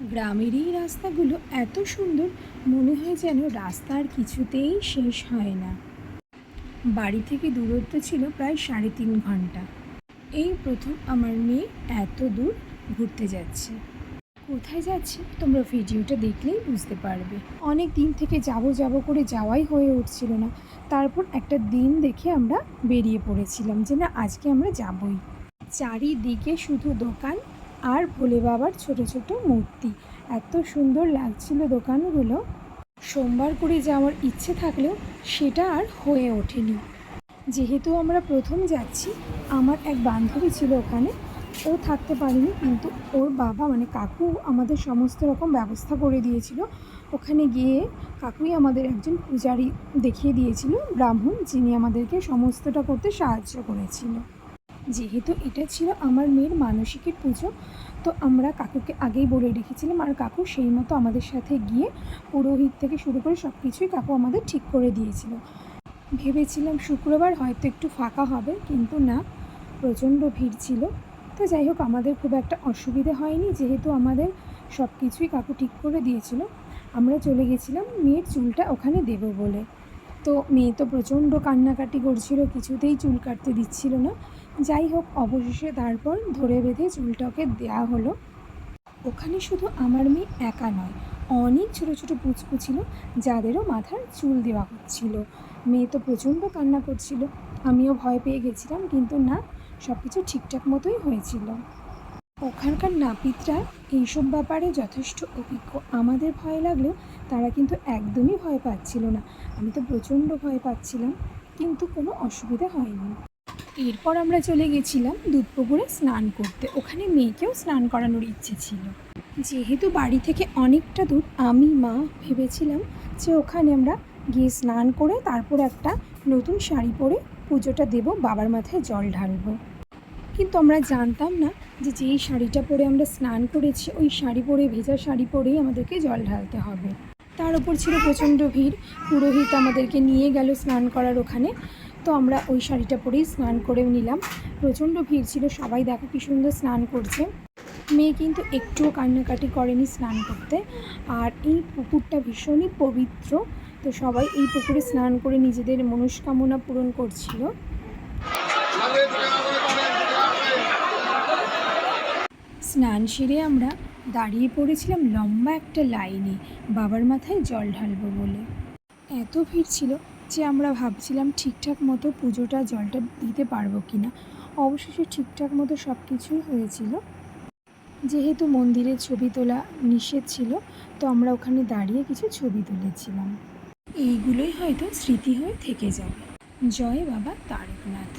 গ্রামের এই রাস্তাগুলো এত সুন্দর, মনে হয় যেন রাস্তা আর কিছুতেই শেষ হয় না। বাড়ি থেকে দূরত্ব ছিল প্রায় 3.5 ঘন্টা। এই প্রথম আমার মেয়ে এত দূর ঘুরতে যাচ্ছে। কোথায় যাচ্ছে তোমরা ভিডিওটা দেখলেই বুঝতে পারবে। অনেক দিন থেকে যাব করে যাওয়াই হয়ে উঠছিল না। তারপর একটা দিন দেখে আমরা বেরিয়ে পড়েছিলাম যে না, আজকে আমরা যাবই। চারিদিকে শুধু দোকান আর ভোলে বাবার ছোট ছোট মূর্তি। এত সুন্দর লাগছিল দোকানগুলো। সোমবার করে যাওয়ার ইচ্ছে থাকলেও সেটা আর হয়ে ওঠেনি। যেহেতু আমরা প্রথম যাচ্ছি, আমার এক বান্ধবী ছিল ওখানে, ও থাকতে পারেনি, কিন্তু ওর বাবা মানে কাকু আমাদের সমস্ত রকম ব্যবস্থা করে দিয়েছিল। ওখানে গিয়ে কাকুই আমাদের একজন পূজারি দেখিয়ে দিয়েছিল, ব্রাহ্মণ, যিনি আমাদেরকে সমস্তটা করতে সাহায্য করেছিল। যেহেতু এটা ছিল আমার মেয়ের মানসিকের পুজো, তো আমরা কাকুকে আগেই বলে রেখেছিলাম, আর কাকু সেই মতো আমাদের সাথে গিয়ে পুরোহিত থেকে শুরু করে সব কিছুই কাকু আমাদের ঠিক করে দিয়েছিল। ভেবেছিলাম শুক্রবার হয়তো একটু ফাঁকা হবে, কিন্তু না, প্রচণ্ড ভিড় ছিল। তো যাই হোক, আমাদের খুব একটা অসুবিধে হয়নি, যেহেতু আমাদের সব কিছুই কাকু ঠিক করে দিয়েছিল। আমরা চলে গেছিলাম মেয়ের চুলটা ওখানে দেবো বলে। তো মেয়ে তো প্রচণ্ড কান্নাকাটি করছিল, কিছুতেই চুল কাটতে দিচ্ছিল না। যাই হোক, অবশেষে তারপর ধরে বেঁধে চুলটা ওকে দেওয়া হলো। ওখানে শুধু আমার মেয়ে একা নয়, অনেক ছোটো ছোটো পুচকু ছিল যাদেরও মাথার চুল দেওয়া হচ্ছিল। মেয়ে তো প্রচণ্ড কান্না করছিল, আমিও ভয় পেয়ে গেছিলাম, কিন্তু না, সব কিছু ঠিকঠাক মতোই হয়েছিল। ওখানকার নাপিতরা এইসব ব্যাপারে যথেষ্ট অভিজ্ঞ। আমাদের ভয় লাগলেও তারা কিন্তু একদমই ভয় পাচ্ছিল না। আমি তো প্রচণ্ড ভয় পাচ্ছিলাম, কিন্তু কোনো অসুবিধা হয়নি। এরপর আমরা চলে গেছিলাম দুধপুকুরে স্নান করতে। ওখানে মেয়েকেও স্নান করানোর ইচ্ছে ছিল। যেহেতু বাড়ি থেকে অনেকটা দূর, আমি মা ভেবেছিলাম যে ওখানে আমরা গিয়ে স্নান করে তারপর একটা নতুন শাড়ি পরে পুজোটা দেব, বাবার মাথায় জল ঢালবো। কিন্তু আমরা জানতাম না যে যেই শাড়িটা পরে আমরা স্নান করেছি, ওই শাড়ি পরে, ভেজা শাড়ি পরেই আমাদেরকে জল ঢালতে হবে। তার উপর ছিল প্রচণ্ড ভিড়। পুরোহিত আমাদেরকে নিয়ে গেল স্নান করার ওখানে। তো আমরা ওই শাড়িটা পরেই স্নান করে নিলাম। প্রচণ্ড ভিড় ছিল, সবাই দেখো কী সুন্দর স্নান করছে। মেয়ে কিন্তু একটুও কান্নাকাটি করেনি স্নান করতে। আর এই পুকুরটা ভীষণই পবিত্র, তো সবাই এই পুকুরে স্নান করে নিজেদের মনস্কামনা পূরণ করছিল। স্নান সেরে আমরা দাঁড়িয়ে পড়েছিলাম লম্বা একটা লাইনে বাবার মাথায় জল ঢালবো বলে। এত ভিড় ছিল যে আমরা ভাবছিলাম ঠিকঠাক মতো পুজোটা, জলটা দিতে পারবো কি না। অবশেষে ঠিকঠাক মতো সব কিছুই হয়েছিল। যেহেতু মন্দিরে ছবি তোলা নিষেধ ছিল, তো আমরা ওখানে দাঁড়িয়ে কিছু ছবি তুলেছিলাম। এইগুলোই হয়তো স্মৃতি হয়ে থেকে যাবে। জয় বাবা তারকনাথ।